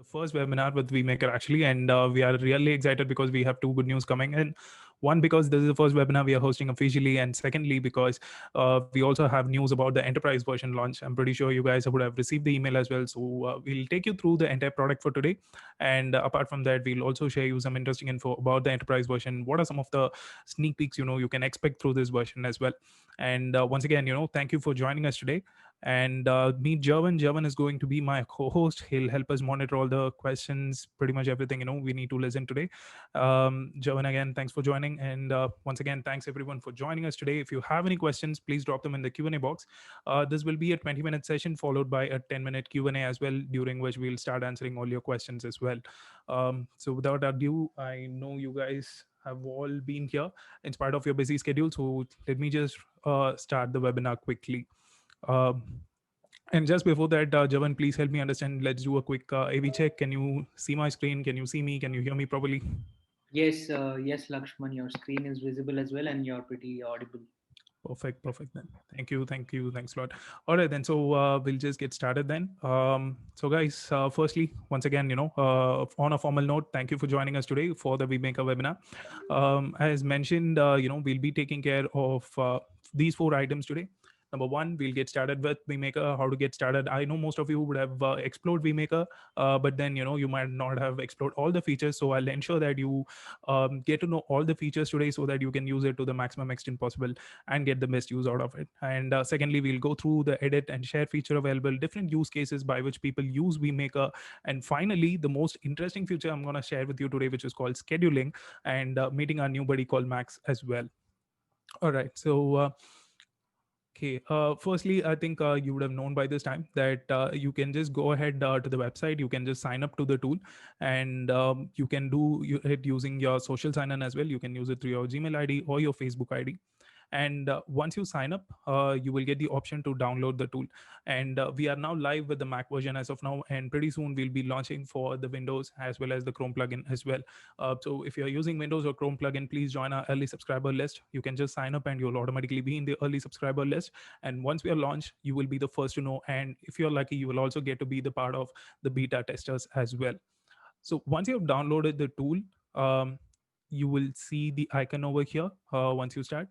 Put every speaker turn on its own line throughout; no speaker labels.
first webinar with vmaker actually, and we are really excited because we have two good news coming in. One, because this is the first webinar we are hosting officially, and secondly because we also have news about the enterprise version launch. I'm pretty sure you guys would have received the email as well, so we'll take you through the entire product for today. And apart from that, we'll also share you some interesting info about the enterprise version. What are some of the sneak peeks you can expect through this version as well. And once again, thank you for joining us today. And meet Jervin. Jervin is going to be my co-host. He'll help us monitor all the questions, pretty much everything we need to listen today. Jervin, again, thanks for joining. And once again, thanks everyone for joining us today. If you have any questions, please drop them in the Q&A box. This will be a 20-minute session followed by a 10-minute Q&A as well, during which we'll start answering all your questions as well. So without ado, I know you guys have all been here in spite of your busy schedule. So let me just start the webinar quickly. And just before that, Javan, please help me understand. Let's do a quick AV check. Can you see my screen? Can you see me? Can you hear me properly?
Yes, Lakshman, your screen is visible as well, and you're pretty audible.
Perfect then. Thank you, thanks a lot. All right then, so we'll just get started then. So guys, firstly, once again, on a formal note, thank you for joining us today for the vmaker webinar. As mentioned, we'll be taking care of these four items today. Number one, we'll get started with vmaker, how to get started. I know most of you would have explored vmaker, but then you might not have explored all the features, so I'll ensure that you get to know all the features today so that you can use it to the maximum extent possible and get the best use out of it. And secondly, we'll go through the edit and share feature available, different use cases by which people use vmaker. And finally, the most interesting feature I'm going to share with you today, which is called scheduling, and meeting our new buddy called Max as well. All right, so okay. Firstly, I think you would have known by this time that you can just go ahead to the website. You can just sign up to the tool, and you can do it using your social sign-in as well. You can use it through your Gmail ID or your Facebook ID. And once you sign up, you will get the option to download the tool. And we are now live with the Mac version as of now, and pretty soon we'll be launching for the Windows as well as the Chrome plugin as well. So if you're using Windows or Chrome plugin, please join our early subscriber list. You can just sign up and you'll automatically be in the early subscriber list. And once we are launched, you will be the first to know. And if you're lucky, you will also get to be the part of the beta testers as well. So once you have downloaded the tool, you will see the icon over here once you start.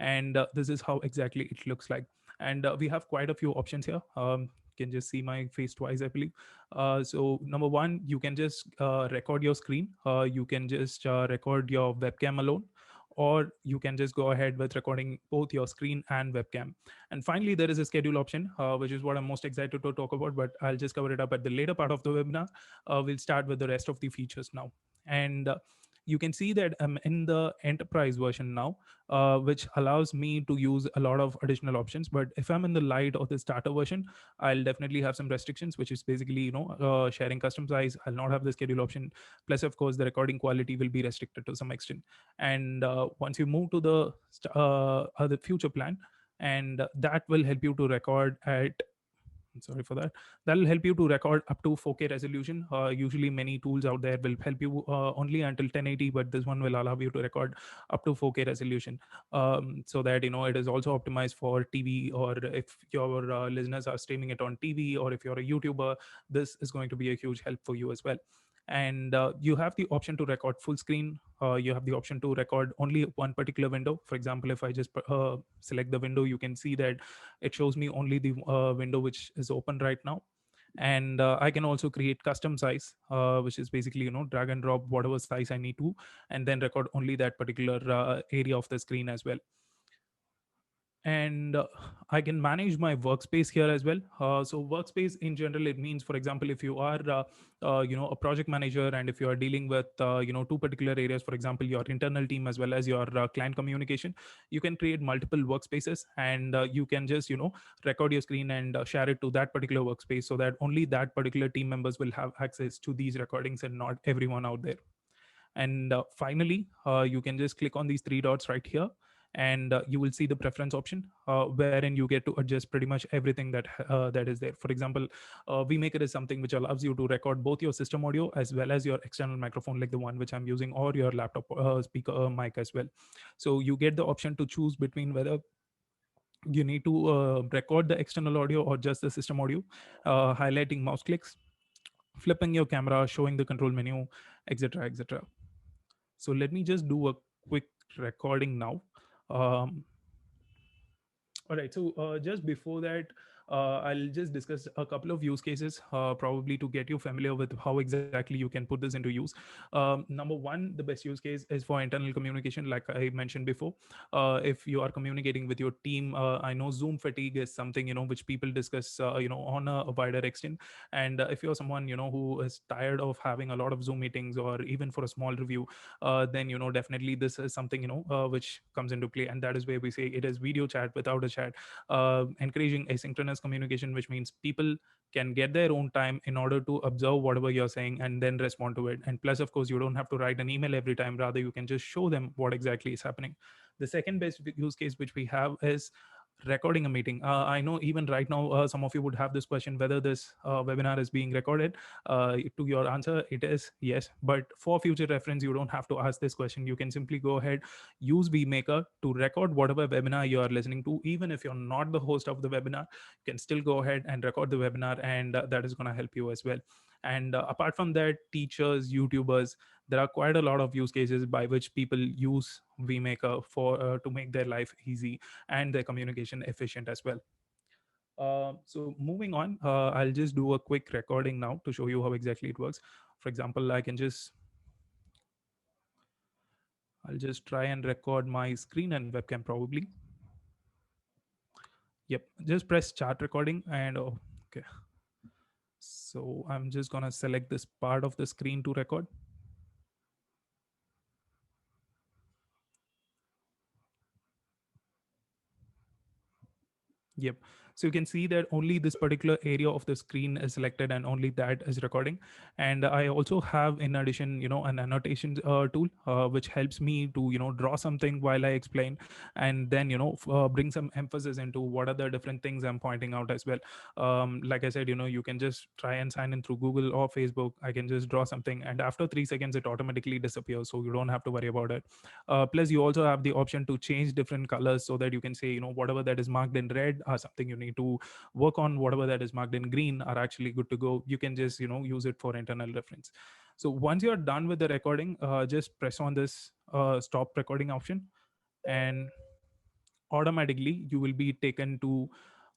And this is how exactly it looks like. And we have quite a few options here. You can just see my face twice, I believe. So number one, you can just record your screen. You can just record your webcam alone, or you can just go ahead with recording both your screen and webcam. And finally, there is a schedule option, which is what I'm most excited to talk about, but I'll just cover it up at the later part of the webinar. We'll start with the rest of the features now. And you can see that I'm in the enterprise version now, which allows me to use a lot of additional options. But if I'm in the light or the starter version, I'll definitely have some restrictions, which is basically, sharing custom size. I'll not have the schedule option. Plus, of course, the recording quality will be restricted to some extent. And once you move to the future plan, and that will help you to record at, sorry for that, that'll help you to record up to 4K resolution. Usually many tools out there will help you only until 1080, but this one will allow you to record up to 4K resolution, so that it is also optimized for TV, or if your listeners are streaming it on TV, or if you're a YouTuber, this is going to be a huge help for you as well. And you have the option to record full screen. You have the option to record only one particular window. For example, if I just select the window, you can see that it shows me only the window which is open right now. And I can also create custom size, which is basically drag and drop whatever size I need to, and then record only that particular area of the screen as well. And I can manage my workspace here as well. So workspace in general, it means, for example, if you are a project manager, and if you are dealing with two particular areas, for example, your internal team as well as your client communication, you can create multiple workspaces, and you can just record your screen and share it to that particular workspace, so that only that particular team members will have access to these recordings and not everyone out there. And finally, you can just click on these three dots right here, and you will see the preference option, wherein you get to adjust pretty much everything that is there. For example, vmaker is something which allows you to record both your system audio as well as your external microphone, like the one which I'm using, or your laptop speaker mic as well. So you get the option to choose between whether you need to record the external audio or just the system audio, highlighting mouse clicks, flipping your camera, showing the control menu, etc., etc. So let me just do a quick recording now. Um, all right. So just before that, I'll just discuss a couple of use cases, probably to get you familiar with how exactly you can put this into use. Number one, the best use case is for internal communication, like I mentioned before. If you are communicating with your team, I know Zoom fatigue is something which people discuss, on a wider extent. And if you're someone who is tired of having a lot of Zoom meetings, or even for a small review, then definitely this is something which comes into play, and that is where we say it is video chat without a chat, encouraging asynchronous communication, which means people can get their own time in order to observe whatever you're saying and then respond to it. And plus, of course, you don't have to write an email every time, rather you can just show them what exactly is happening. The second best use case which we have is recording a meeting. I know even right now, some of you would have this question whether this webinar is being recorded. To your answer, it is yes. But for future reference, you don't have to ask this question. You can simply go ahead, use vMaker to record whatever webinar you are listening to. Even if you're not the host of the webinar, you can still go ahead and record the webinar, and that is going to help you as well. And apart from that, teachers, YouTubers, there are quite a lot of use cases by which people use vMaker for to make their life easy and their communication efficient as well. So moving on, I'll just do a quick recording now to show you how exactly it works. For example, I'll just try and record my screen and webcam probably. Yep, just press start recording, and oh, okay. So I'm just gonna select this part of the screen to record. Yep. So you can see that only this particular area of the screen is selected, and only that is recording. And I also have, in addition, an annotation tool, which helps me to, draw something while I explain, and then, bring some emphasis into what are the different things I'm pointing out as well. Like I said, you can just try and sign in through Google or Facebook. I can just draw something, and after 3 seconds, it automatically disappears. So you don't have to worry about it. Plus, you also have the option to change different colors, so that you can say, whatever that is marked in red are something you need to work on. Whatever that is marked in green are actually good to go. You can just, use it for internal reference. So once you're done with the recording, just press on this stop recording option, and automatically you will be taken to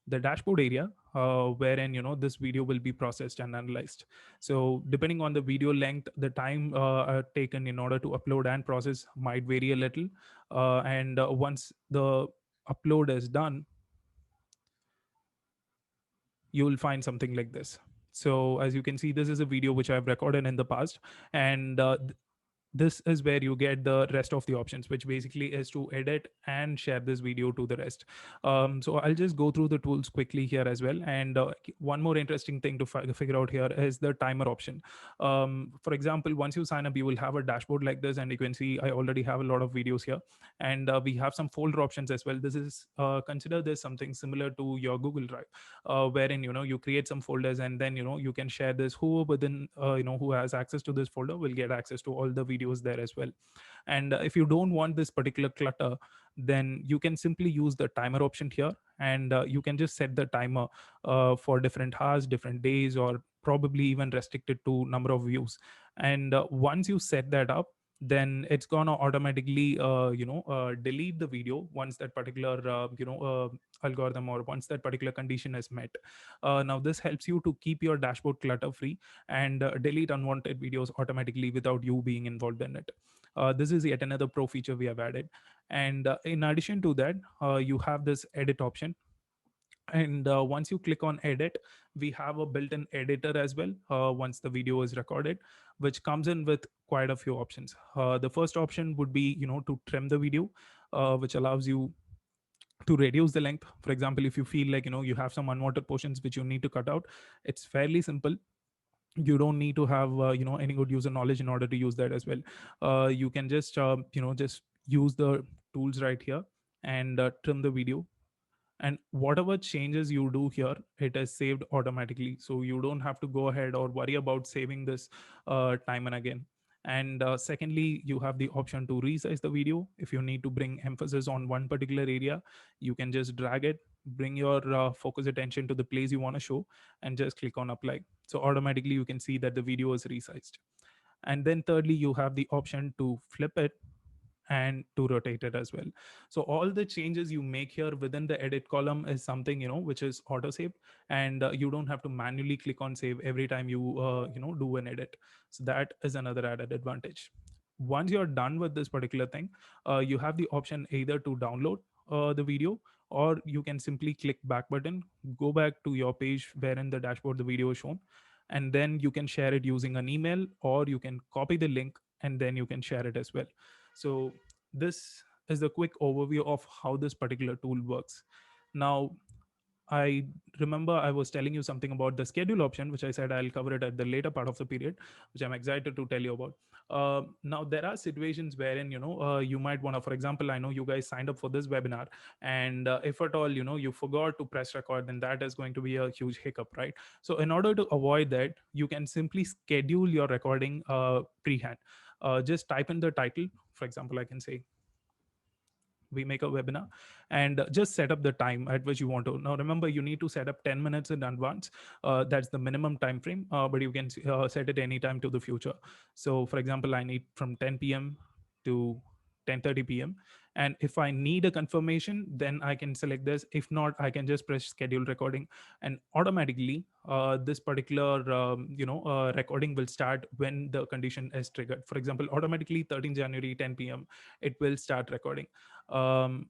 the dashboard area, wherein this video will be processed and analyzed. So depending on the video length, the time taken in order to upload and process might vary a little, and once the upload is done, you will find something like this. So as you can see, this is a video which I've recorded in the past, and this is where you get the rest of the options, which basically is to edit and share this video to the rest. So I'll just go through the tools quickly here as well. And one more interesting thing to figure out here is the timer option. For example, once you sign up, you will have a dashboard like this, and you can see I already have a lot of videos here, and we have some folder options as well. This is consider this something similar to your Google Drive, wherein you create some folders, and then you can share this. Who within who has access to this folder will get access to all the videos there as well. And if you don't want this particular clutter, then you can simply use the timer option here, and you can just set the timer for different hours, different days, or probably even restricted to number of views. And once you set that up, then it's gonna automatically delete the video once that particular algorithm, or once that particular condition is met. Now this helps you to keep your dashboard clutter free, and delete unwanted videos automatically without you being involved in it. This is yet another pro feature we have added. And in addition to that, you have this edit option. And once you click on edit, we have a built-in editor as well, once the video is recorded, which comes in with quite a few options. The first option would be to trim the video, which allows you to reduce the length. For example, if you feel like you have some unwanted portions which you need to cut out, it's fairly simple. You don't need to have any good user knowledge in order to use that as well. You can just use the tools right here, and trim the video, and whatever changes you do here, it is saved automatically, so you don't have to go ahead or worry about saving this time and again. And secondly, you have the option to resize the video. If you need to bring emphasis on one particular area, you can just drag it, bring your focus attention to the place you want to show, and just click on apply. So automatically you can see that the video is resized. And then thirdly, you have the option to flip it and to rotate it as well. So all the changes you make here within the edit column is something, which is auto saved, and you don't have to manually click on save every time you do an edit. So that is another added advantage. Once you're done with this particular thing, you have the option either to download the video, or you can simply click back button, go back to your page wherein the dashboard the video is shown, and then you can share it using an email, or you can copy the link and then you can share it as well. So this is the quick overview of how this particular tool works. Now, I remember I was telling you something about the schedule option, which I said I'll cover it at the later part of the period, which I'm excited to tell you about. Now, there are situations wherein, you might want to, for example, I know you guys signed up for this webinar, and if at all, you forgot to press record, then that is going to be a huge hiccup, right? So in order to avoid that, you can simply schedule your recording pre-hand. Just type in the title. For example, I can say we make a webinar, and just set up the time at which you want to. Now remember, you need to set up 10 minutes in advance. That's the minimum time frame, but you can set it anytime to the future. So for example, I need from 10 p.m to 10:30 p.m, and if I need a confirmation, then I can select this. If not, I can just press schedule recording, and automatically this particular recording will start when the condition is triggered. For example, automatically 13 January 10 p.m it will start recording. um,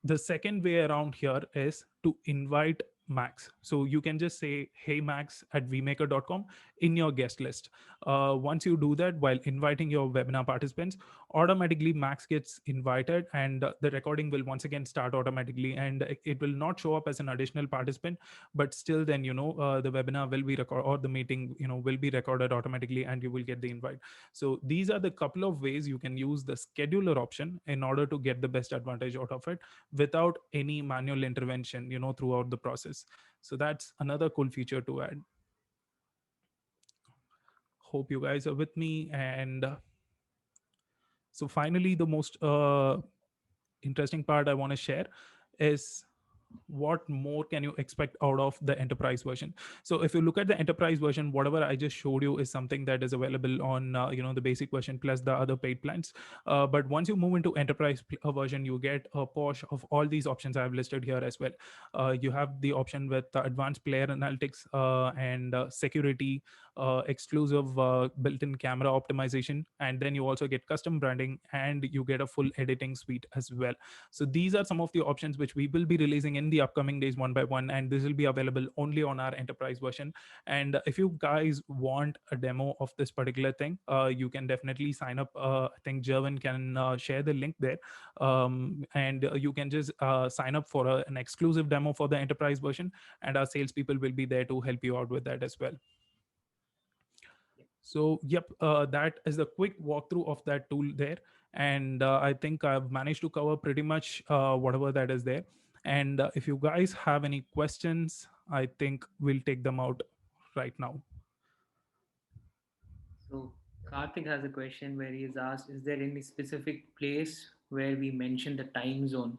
the second way around here is to invite Max. So you can just say, hey Max at vmaker.com in your guest list. Once you do that while inviting your webinar participants, automatically Max gets invited, and the recording will once again start automatically, and it will not show up as an additional participant, but still then the webinar will be recorded, or the meeting will be recorded automatically, and you will get the invite. So these are the couple of ways you can use the scheduler option in order to get the best advantage out of it without any manual intervention throughout the process. So that's another cool feature to add. Hope you guys are with me. And so finally, the most interesting part I want to share is what more can you expect out of the enterprise version. So if you look at the enterprise version, whatever I just showed you is something that is available on the basic version plus the other paid plans. But once you move into enterprise version, you get a posh of all these options I've listed here as well. You have the option with advanced player analytics, and security, exclusive built-in camera optimization, and then you also get custom branding, and you get a full editing suite as well. So these are some of the options which we will be releasing in the upcoming days one by one, and this will be available only on our enterprise version. And if you guys want a demo of this particular thing, you can definitely sign up. I think Jervin can share the link there, and you can just sign up for an exclusive demo for the enterprise version, and our salespeople will be there to help you out with that as well. So yep, that is the quick walkthrough of that tool there, and I think I've managed to cover pretty much whatever that is there. And if you guys have any questions, I think we'll take them out right now.
So Karthik has a question where he is asked, is there any specific place where we mention the time zone?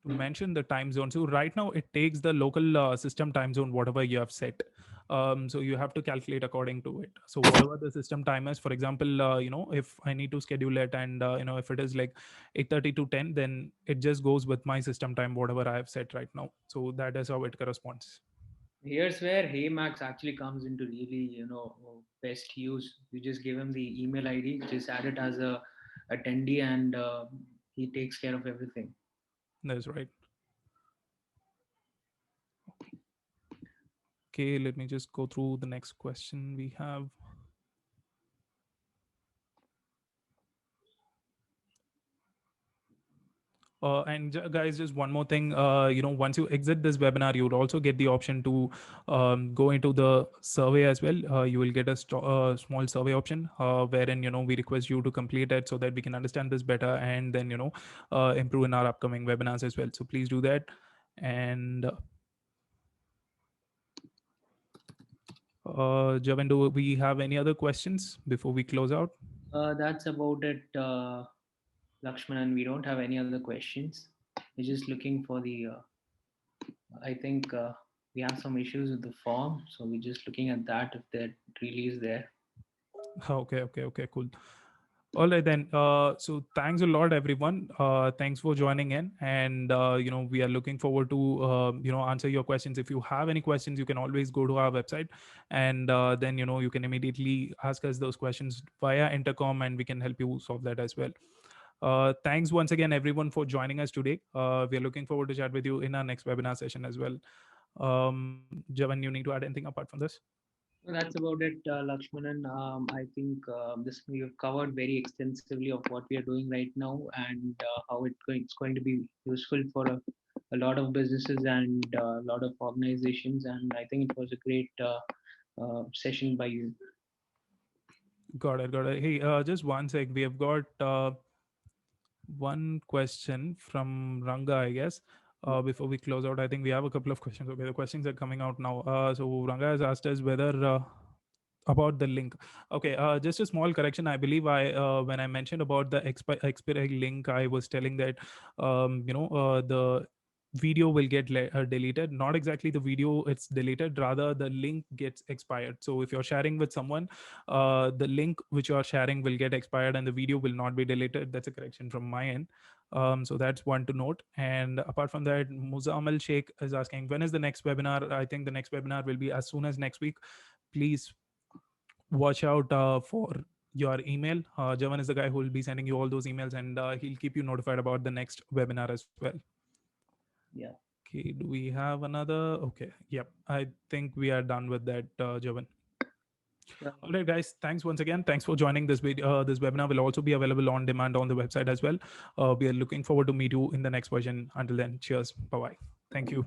To mention the time zone, so right now it takes the local system time zone, whatever you have set. So you have to calculate according to it. So whatever the system time is, for example, if I need to schedule it, and if it is like 8:30 to 10, then it just goes with my system time, whatever I have set right now. So that is how it corresponds.
Here's where Heymax actually comes into really, best use. You just give him the email ID, just add it as a attendee, and he takes care of everything.
That's right. Okay, let me just go through the next question we have. And guys, just one more thing. Once you exit this webinar, you will also get the option to go into the survey as well. You will get a small survey option wherein we request you to complete it so that we can understand this better, and then improve in our upcoming webinars as well. So please do that. And Javan, do we have any other questions before we close out?
That's about it, Lakshman, and we don't have any other questions. We're just looking for the. I think we have some issues with the form, so we're just looking at that if that really is there.
Okay, cool. All right then. So thanks a lot, everyone. Thanks for joining in, and we are looking forward to answer your questions. If you have any questions, you can always go to our website, and then you can immediately ask us those questions via intercom, and we can help you solve that as well. Thanks once again, everyone, for joining us today. We are looking forward to chat with you in our next webinar session as well. Javan, you need to add anything apart from this?
So that's about it, Lakshmanan. I think this we have covered very extensively of what we are doing right now and how it's going to be useful for a lot of businesses and a lot of organizations. And I think it was a great session by you.
Got it. Hey, just one sec. We have got one question from Ranga, I guess. Before we close out, I think we have a couple of questions. Okay, the questions are coming out now. So Ranga has asked us whether about the link. Okay, just a small correction. I believe I when I mentioned about the expiry link, I was telling that the video will get deleted. Not exactly the video it's deleted, rather the link gets expired. So if you're sharing with someone, the link which you are sharing will get expired and the video will not be deleted. That's a correction from my end. So that's one to note. And apart from that, Muzamal Sheikh is asking, when is the next webinar? I think the next webinar will be as soon as next week. Please watch out for your email. Javan is the guy who will be sending you all those emails, and he'll keep you notified about the next webinar as well.
Yeah.
Okay, do we have another? Okay, yep. I think we are done with that, Javan.
Sure.
All right, guys. Thanks once again. Thanks for joining this video. This webinar will also be available on demand on the website as well. We are looking forward to meet you in the next version. Until then, cheers. Bye bye. Thank you.